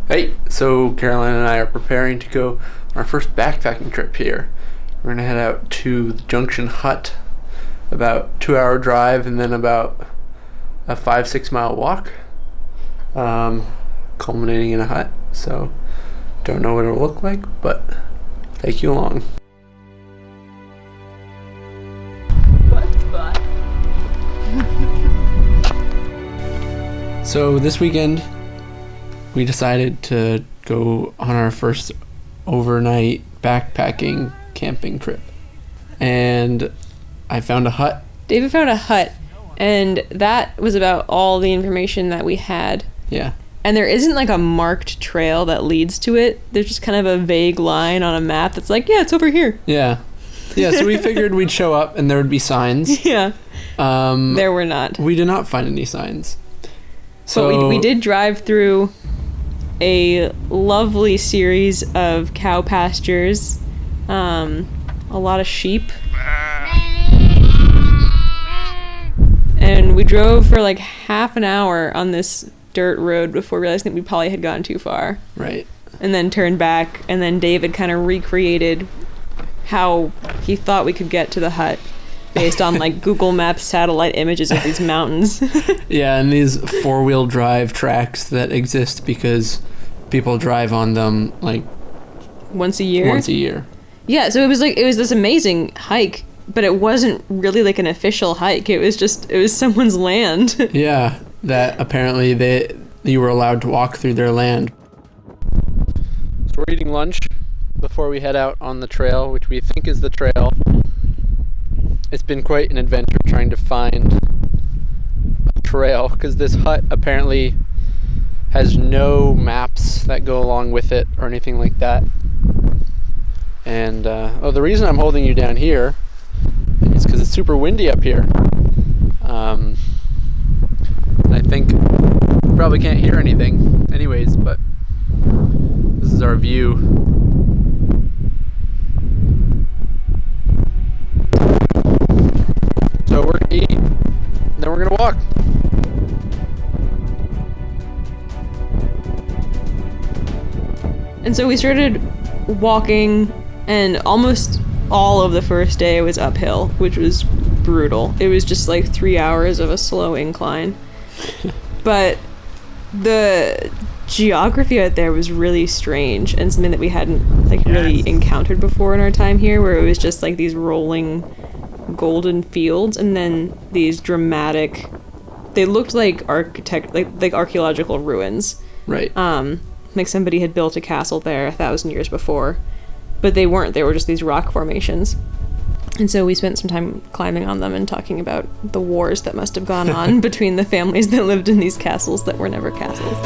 Hey, so Caroline and I are preparing to go on our first backpacking trip here. We're gonna head out to the Junction Hut, about 2 hour drive and then about a 5-6 mile walk, culminating in a hut. So don't know what it'll look like, but take you along. What spot? So this weekend we decided to go on our first overnight backpacking camping trip. And I found a hut. David found a hut, and that was about all the information that we had. Yeah. And there isn't like a marked trail that leads to it. There's just kind of a vague line on a map that's like, yeah, it's over here. Yeah. Yeah, so we figured we'd show up and there would be signs. Yeah. There were not. We did not find any signs. So But we did drive through a lovely series of cow pastures, a lot of sheep, and we drove for like half an hour on this dirt road before realizing that we probably had gone too far. Right. And then turned back, and then David kind of recreated how he thought we could get to the hut based on like Google Maps satellite images of these mountains. Yeah, and these 4-wheel drive tracks that exist because people drive on them like once a year. Yeah, so it was this amazing hike, but it wasn't really like an official hike. It was someone's land. Yeah, that apparently you were allowed to walk through their land. So we're eating lunch before we head out on the trail, which we think is the trail. It's been quite an adventure trying to find a trail because this hut apparently has no maps that go along with it or anything like that. And the reason I'm holding you down here is because it's super windy up here. And I think you probably can't hear anything anyways, but this is our view. So we're gonna eat, then we're gonna walk. And so we started walking, and almost all of the first day was uphill, which was brutal. It was just like 3 hours of a slow incline. But the geography out there was really strange, and something that we hadn't like really encountered before in our time here, where it was just like these rolling golden fields and then these dramatic, they looked like like archaeological ruins. Right. Like somebody had built a castle there 1,000 years before, but they weren't. They were just these rock formations. And so we spent some time climbing on them and talking about the wars that must have gone on between the families that lived in these castles that were never castles.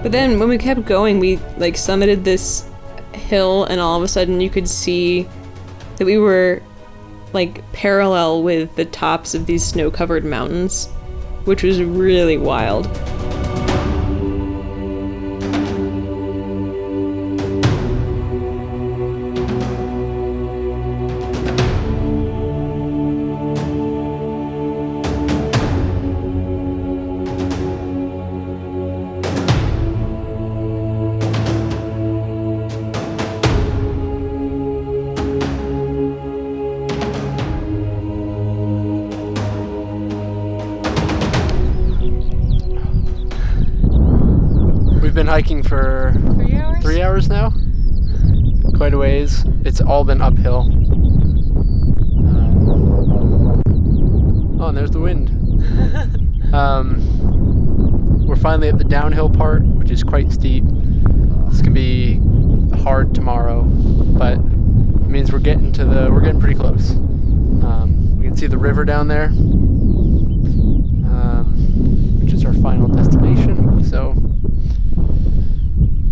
But then when we kept going, we like summited this hill, and all of a sudden you could see that we were like parallel with the tops of these snow-covered mountains, which was really wild. We've been hiking for 3 hours? 3 hours now. Quite a ways. It's all been uphill. Oh, and there's the wind. We're finally at the downhill part, which is quite steep. This can be hard tomorrow, but it means we're getting pretty close. We can see the river down there, which is our final destination. So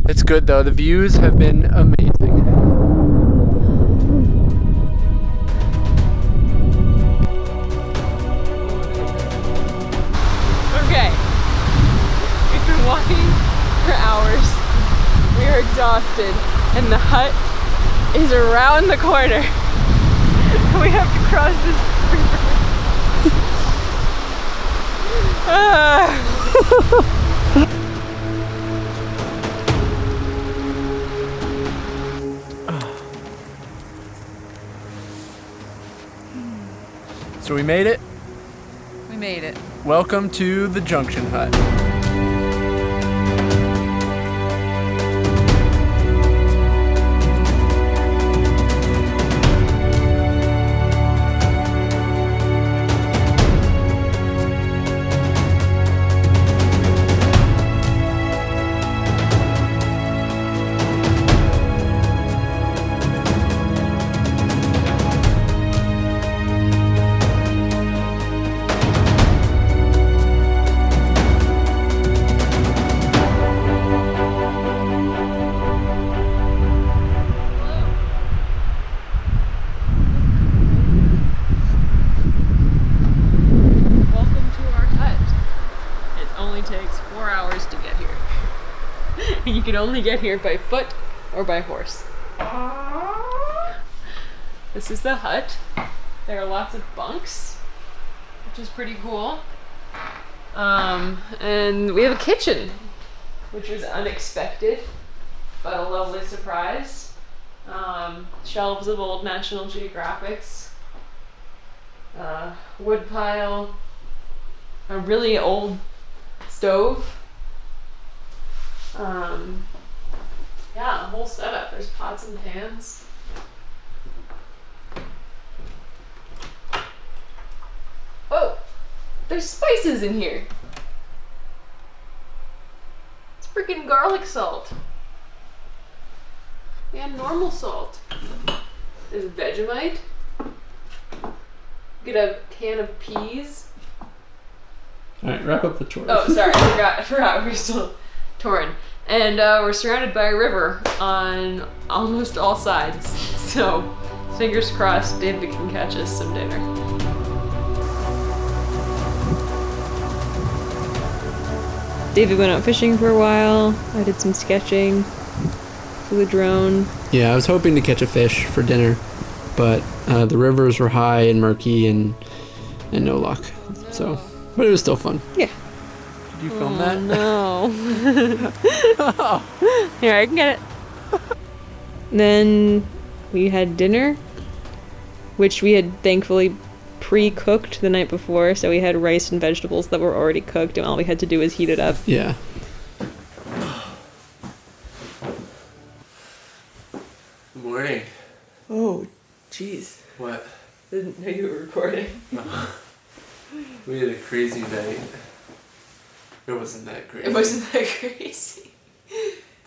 it's good though. The views have been amazing. and the hut is around the corner. We have to cross this river. So we made it. We made it. Welcome to the Junction Hut. You can only get here by foot or by horse. This is the hut. There are lots of bunks, which is pretty cool. And we have a kitchen, which was unexpected, but a lovely surprise. Shelves of old National Geographics, wood pile, a really old stove. Yeah, a whole setup. There's pots and pans. Oh, there's spices in here. It's freaking garlic salt. And normal salt. There's Vegemite. Get a can of peas. Alright, wrap up the tour. Oh, sorry, I forgot. We're still touring. And we're surrounded by a river on almost all sides. So, fingers crossed, David can catch us some dinner. David went out fishing for a while. I did some sketching with the drone. Yeah, I was hoping to catch a fish for dinner, but the rivers were high and murky and no luck. So, but it was still fun. Yeah. Did you film that? No. Here, I can get it. Then we had dinner, which we had thankfully pre-cooked the night before, so we had rice and vegetables that were already cooked, and all we had to do was heat it up. Yeah. Good morning. Oh, jeez. What? Didn't know you were recording. We had a crazy night. It wasn't that crazy. It wasn't that crazy.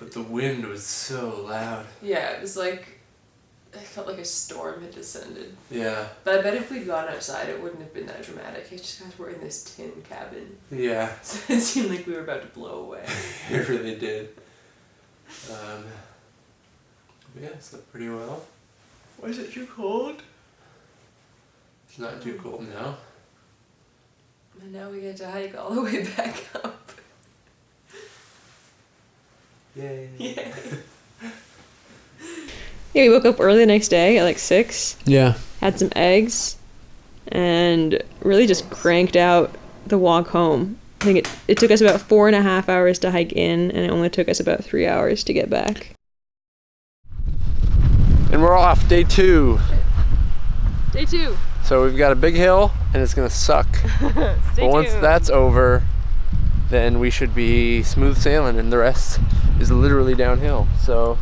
But the wind was so loud. Yeah, it was like, I felt like a storm had descended. Yeah. But I bet if we'd gone outside, it wouldn't have been that dramatic. It's just because we're in this tin cabin. Yeah. So it seemed like we were about to blow away. It really did. Yeah, it slept pretty well. Was it too cold? It's not too cold now. And now we get to hike all the way back up. Yay. Yeah. Yeah, we woke up early the next day at like 6. Yeah. Had some eggs, and really just cranked out the walk home. I think it took us about 4.5 hours to hike in, and it only took us about 3 hours to get back. And we're off, day 2. Day 2. So we've got a big hill, and it's gonna suck. Stay But once tuned. that's over, then we should be smooth sailing, and the rest is literally downhill. So,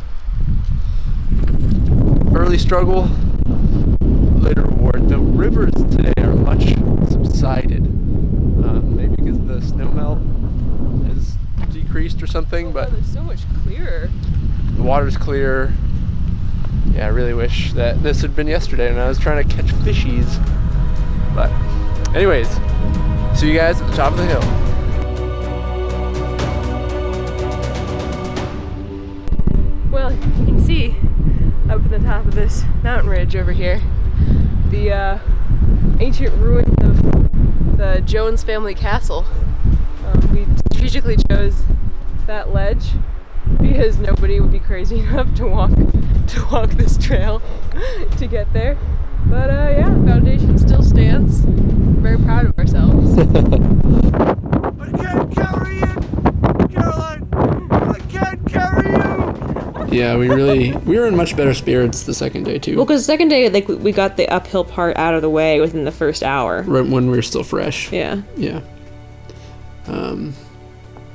early struggle, later reward. The rivers today are much subsided. Maybe because the snow melt has decreased or something, but they're so much clearer. the water's clear. Yeah, I really wish that this had been yesterday when I was trying to catch fishies. But anyways, see you guys at the top of the hill. Well, you can see up at the top of this mountain ridge over here the ancient ruins of the Jones family castle. We strategically chose that ledge because nobody would be crazy enough to walk this trail to get there. But yeah, the foundation still stands. Very proud of ourselves. I can't carry it, Caroline. I can't carry you. Yeah, we were in much better spirits the second day too. Well, because the second day, like we got the uphill part out of the way within the first hour. Right when we were still fresh. Yeah. Yeah.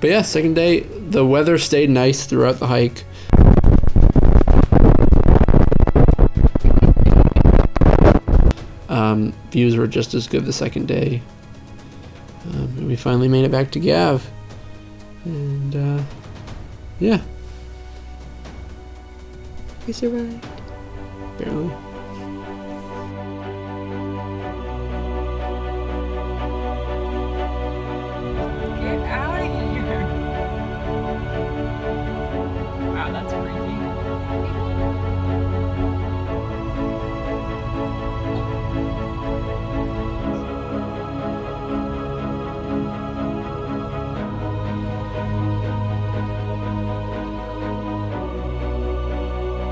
But yeah, second day, the weather stayed nice throughout the hike. Views were just as good the second day. And we finally made it back to Gav. And yeah, We survived. barely. Get out of here. Wow, that's freaky.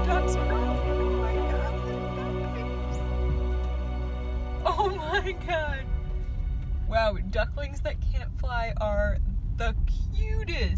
Ducks flying. Oh my god, ducklings. Oh my god. Wow, ducklings that can't fly are the cutest.